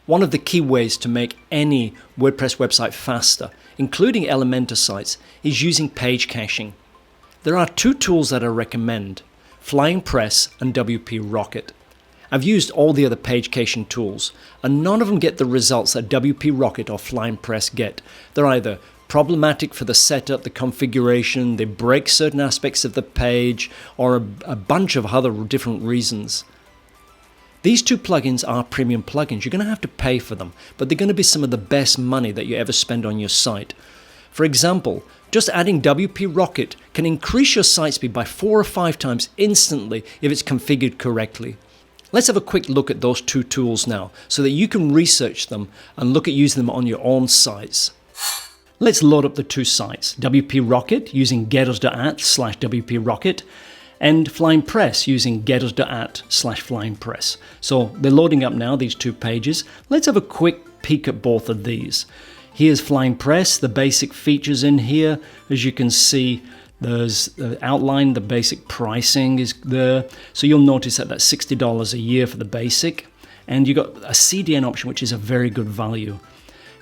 One of the key ways to make any WordPress website faster, including Elementor sites, is using page caching. There are two tools that I recommend, Flying Press and WP Rocket. I've used all the other page caching tools, and none of them get the results that WP Rocket or Flying Press get. They're either problematic for the setup, the configuration, they break certain aspects of the page, or a bunch of other different reasons. These two plugins are premium plugins. You're going to have to pay for them, but they're going to be some of the best money that you ever spend on your site. For example, just adding WP Rocket can increase your site speed by 4 or 5 times instantly if it's configured correctly. Let's have a quick look at those two tools now so that you can research them and look at using them on your own sites. Let's load up the two sites, WP Rocket using getters.at/WP Rocket and Flying Press using getters.at/Flying Press. So they're loading up now, these two pages. Let's have a quick peek at both of these. Here's Flying Press, the basic features in here. As you can see, there's the outline, the basic pricing is there. So you'll notice that that's $60 a year for the basic. And you've got a CDN option, which is a very good value.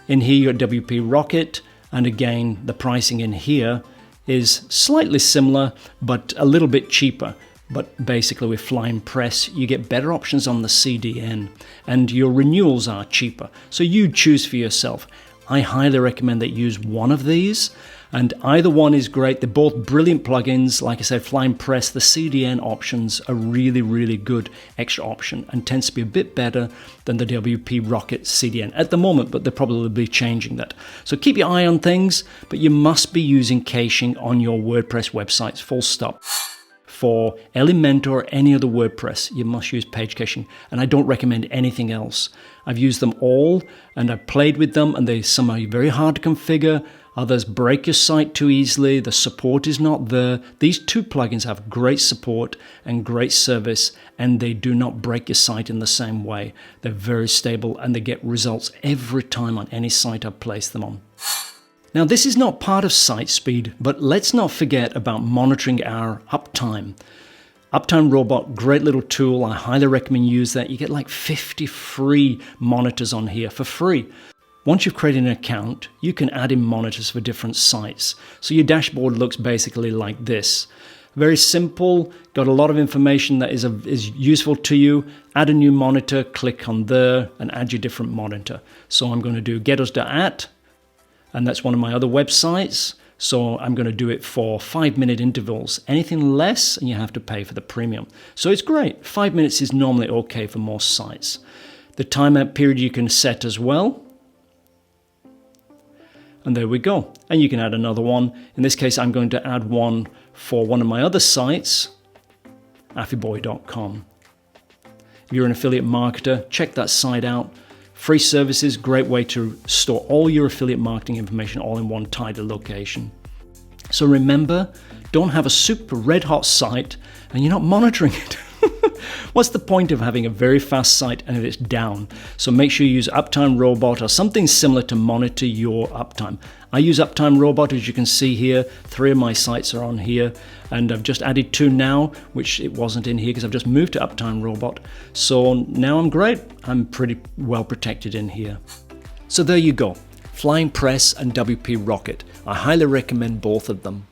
In here, you've got WP Rocket. And again, the pricing in here is slightly similar, but a little bit cheaper. But basically with Flying Press, you get better options on the CDN. And your renewals are cheaper. So you choose for yourself. I highly recommend that you use one of these, and either one is great. They're both brilliant plugins. Like I said, Flying Press, the CDN options are really, really good extra option and tends to be a bit better than the WP Rocket CDN at the moment, but they'll probably be changing that. So keep your eye on things, but you must be using caching on your WordPress websites, full stop. For Elementor or any other WordPress, you must use page caching, and I don't recommend anything else. I've used them all, and I've played with them, and some are very hard to configure, others break your site too easily, the support is not there. These two plugins have great support and great service, and they do not break your site in the same way. They're very stable, and they get results every time on any site I've placed them on. Now, this is not part of site speed, but let's not forget about monitoring our uptime. Uptime Robot, great little tool. I highly recommend you use that. You get like 50 free monitors on here for free. Once you've created an account, you can add in monitors for different sites. So your dashboard looks basically like this. Very simple, got a lot of information that is useful to you. Add a new monitor, click on there, and add your different monitor. So I'm going to do getters.at. And that's one of my other websites. So I'm going to do it for 5-minute intervals. Anything less, and you have to pay for the premium. So it's great. 5 minutes is normally okay for most sites. The timeout period you can set as well. And there we go. And you can add another one. In this case, I'm going to add one for one of my other sites, affyboy.com. If you're an affiliate marketer, check that site out. Free services, great way to store all your affiliate marketing information all in one tidy location. So remember, don't have a super red hot site and you're not monitoring it. What's the point of having a very fast site and if it's down? So make sure you use Uptime Robot or something similar to monitor your uptime. I use Uptime Robot, as you can see here. 3 of my sites are on here, and I've just added 2 now, which it wasn't in here because I've just moved to Uptime Robot. So now I'm great. I'm pretty well protected in here. So there you go. Flying Press and WP Rocket. I highly recommend both of them.